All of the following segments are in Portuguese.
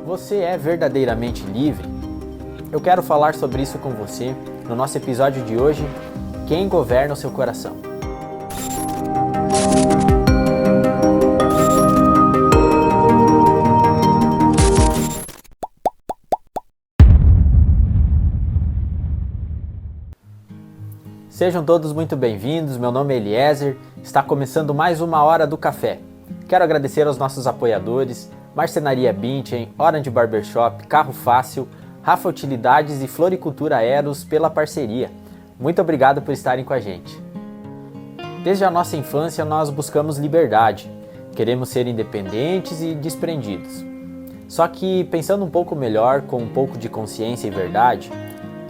Você é verdadeiramente livre? Eu quero falar sobre isso com você no nosso episódio de hoje, Quem Governa o Seu Coração? Sejam todos muito bem-vindos, meu nome é Eliezer, está começando mais uma Hora do Café. Quero agradecer aos nossos apoiadores, Marcenaria Binchen, Orange Barbershop, Carro Fácil, Rafa Utilidades e Floricultura Eros pela parceria. Muito obrigado por estarem com a gente. Desde a nossa infância nós buscamos liberdade, queremos ser independentes e desprendidos. Só que pensando um pouco melhor, com um pouco de consciência e verdade,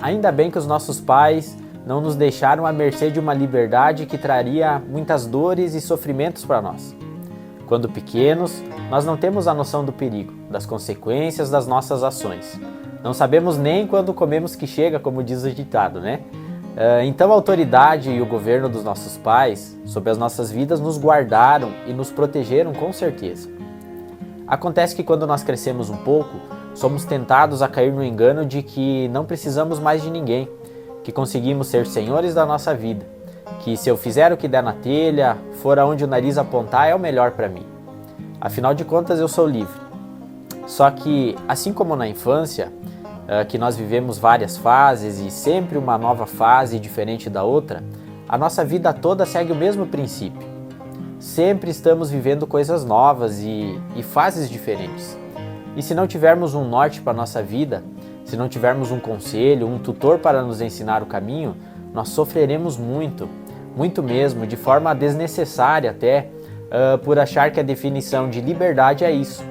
ainda bem que os nossos pais não nos deixaram à mercê de uma liberdade que traria muitas dores e sofrimentos para nós. Quando pequenos, nós não temos a noção do perigo, das consequências das nossas ações. Não sabemos nem quando comemos que chega, como diz o ditado, né? Então a autoridade e o governo dos nossos pais sobre as nossas vidas nos guardaram e nos protegeram com certeza. Acontece que quando nós crescemos um pouco, somos tentados a cair no engano de que não precisamos mais de ninguém, que conseguimos ser senhores da nossa vida, que se eu fizer o que der na telha, for aonde o nariz apontar, é o melhor para mim. Afinal de contas, eu sou livre. Só que, assim como na infância, que nós vivemos várias fases e sempre uma nova fase diferente da outra, a nossa vida toda segue o mesmo princípio. Sempre estamos vivendo coisas novas e fases diferentes. E se não tivermos um norte para a nossa vida, se não tivermos um conselho, um tutor para nos ensinar o caminho, nós sofreremos muito, muito mesmo, de forma desnecessária até, por achar que a definição de liberdade é isso,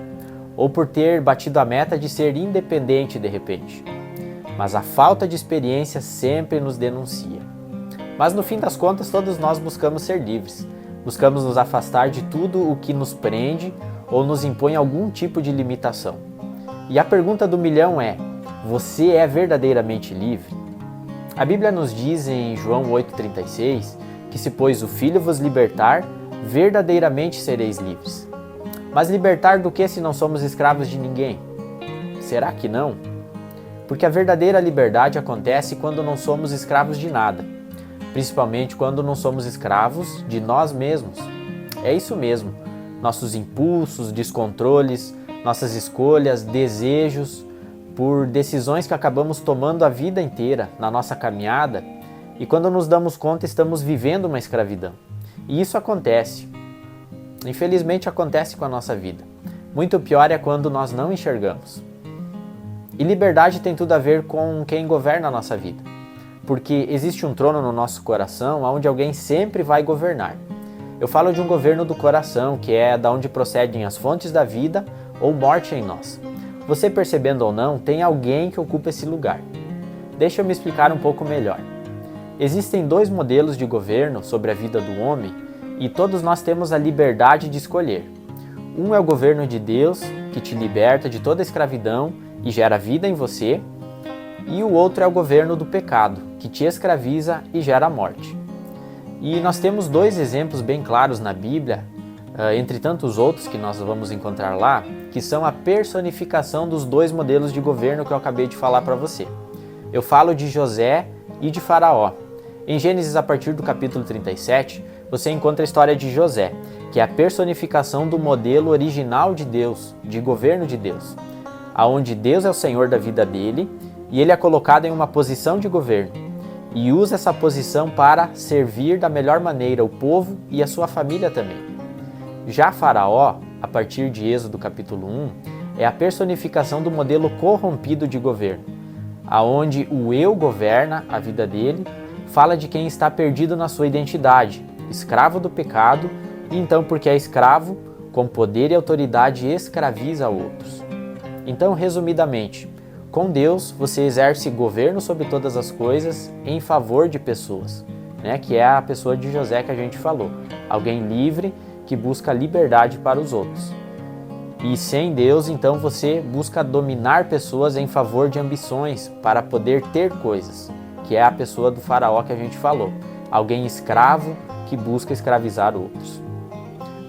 ou por ter batido a meta de ser independente de repente. Mas a falta de experiência sempre nos denuncia. Mas no fim das contas, todos nós buscamos ser livres, buscamos nos afastar de tudo o que nos prende ou nos impõe algum tipo de limitação. E a pergunta do milhão é: você é verdadeiramente livre? A Bíblia nos diz em João 8,36 que se pois o Filho vos libertar, verdadeiramente sereis livres. Mas libertar do que se não somos escravos de ninguém? Será que não? Porque a verdadeira liberdade acontece quando não somos escravos de nada, principalmente quando não somos escravos de nós mesmos. É isso mesmo, nossos impulsos, descontroles, nossas escolhas, desejos, por decisões que acabamos tomando a vida inteira na nossa caminhada e quando nos damos conta estamos vivendo uma escravidão. E isso acontece. Infelizmente acontece com a nossa vida. Muito pior é quando nós não enxergamos. E liberdade tem tudo a ver com quem governa a nossa vida. Porque existe um trono no nosso coração onde alguém sempre vai governar. Eu falo de um governo do coração, que é da onde procedem as fontes da vida ou morte em nós. Você percebendo ou não, tem alguém que ocupa esse lugar. Deixa eu me explicar um pouco melhor. Existem dois modelos de governo sobre a vida do homem e todos nós temos a liberdade de escolher. Um é o governo de Deus, que te liberta de toda a escravidão e gera vida em você, e o outro é o governo do pecado, que te escraviza e gera morte. E nós temos dois exemplos bem claros na Bíblia, entre tantos outros que nós vamos encontrar lá, que são a personificação dos dois modelos de governo que eu acabei de falar para você. Eu falo de José e de Faraó. Em Gênesis, a partir do capítulo 37, você encontra a história de José, que é a personificação do modelo original de Deus, de governo de Deus, aonde Deus é o Senhor da vida dele e ele é colocado em uma posição de governo e usa essa posição para servir da melhor maneira o povo e a sua família também. Já Faraó, a partir de Êxodo capítulo 1, é a personificação do modelo corrompido de governo, aonde o eu governa a vida dele, fala de quem está perdido na sua identidade, escravo do pecado, e então porque é escravo, com poder e autoridade escraviza outros. Então, resumidamente, com Deus você exerce governo sobre todas as coisas em favor de pessoas, né? Que é a pessoa de José que a gente falou, alguém livre que busca liberdade para os outros. E sem Deus, então, você busca dominar pessoas em favor de ambições para poder ter coisas, que é a pessoa do faraó que a gente falou, alguém escravo que busca escravizar outros.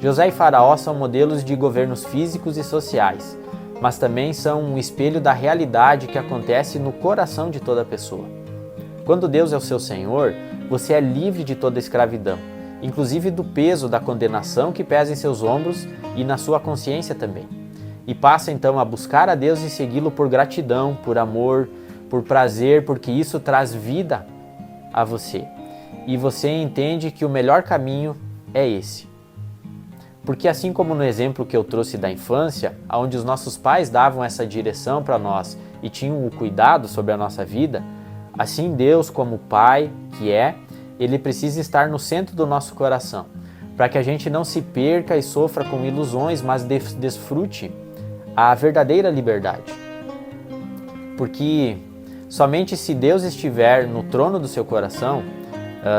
José e Faraó são modelos de governos físicos e sociais, mas também são um espelho da realidade que acontece no coração de toda pessoa. Quando Deus é o seu Senhor, você é livre de toda escravidão, inclusive do peso da condenação que pesa em seus ombros e na sua consciência também. E passa então a buscar a Deus e segui-lo por gratidão, por amor, por prazer, porque isso traz vida a você. E você entende que o melhor caminho é esse. Porque assim como no exemplo que eu trouxe da infância, onde os nossos pais davam essa direção para nós e tinham o cuidado sobre a nossa vida, assim Deus, como Pai que é, Ele precisa estar no centro do nosso coração, para que a gente não se perca e sofra com ilusões, mas desfrute a verdadeira liberdade. Porque somente se Deus estiver no trono do seu coração,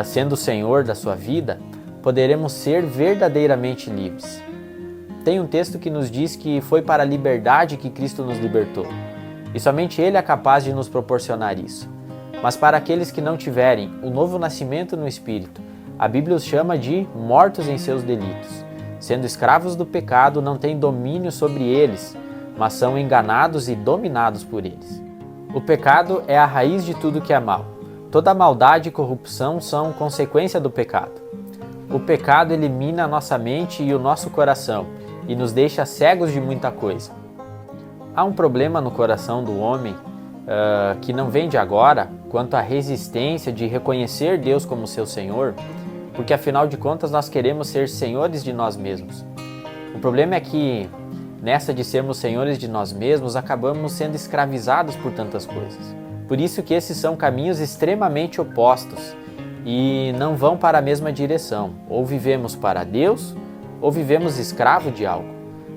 sendo o Senhor da sua vida, poderemos ser verdadeiramente livres. Tem um texto que nos diz que foi para a liberdade que Cristo nos libertou, e somente Ele é capaz de nos proporcionar isso. Mas para aqueles que não tiverem o novo nascimento no Espírito, a Bíblia os chama de mortos em seus delitos. Sendo escravos do pecado, não têm domínio sobre eles, mas são enganados e dominados por eles. O pecado é a raiz de tudo que é mal. Toda maldade e corrupção são consequência do pecado. O pecado elimina a nossa mente e o nosso coração e nos deixa cegos de muita coisa. Há um problema no coração do homem que não vem de agora quanto à resistência de reconhecer Deus como seu Senhor, porque afinal de contas nós queremos ser senhores de nós mesmos. O problema é que nessa de sermos senhores de nós mesmos acabamos sendo escravizados por tantas coisas. Por isso que esses são caminhos extremamente opostos e não vão para a mesma direção. Ou vivemos para Deus, ou vivemos escravo de algo,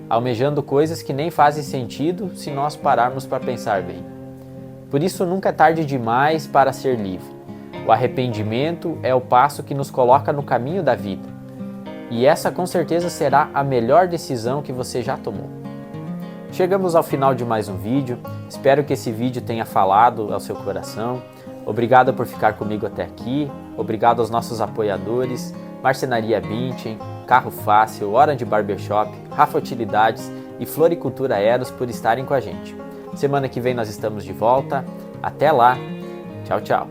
almejando coisas que nem fazem sentido se nós pararmos para pensar bem. Por isso nunca é tarde demais para ser livre. O arrependimento é o passo que nos coloca no caminho da vida. E essa com certeza será a melhor decisão que você já tomou. Chegamos ao final de mais um vídeo. Espero que esse vídeo tenha falado ao seu coração. Obrigado por ficar comigo até aqui. Obrigado aos nossos apoiadores, Marcenaria Bündchen, Carro Fácil, Orange Barbershop, Rafa Utilidades e Floricultura Eros por estarem com a gente. Semana que vem nós estamos de volta. Até lá. Tchau, tchau.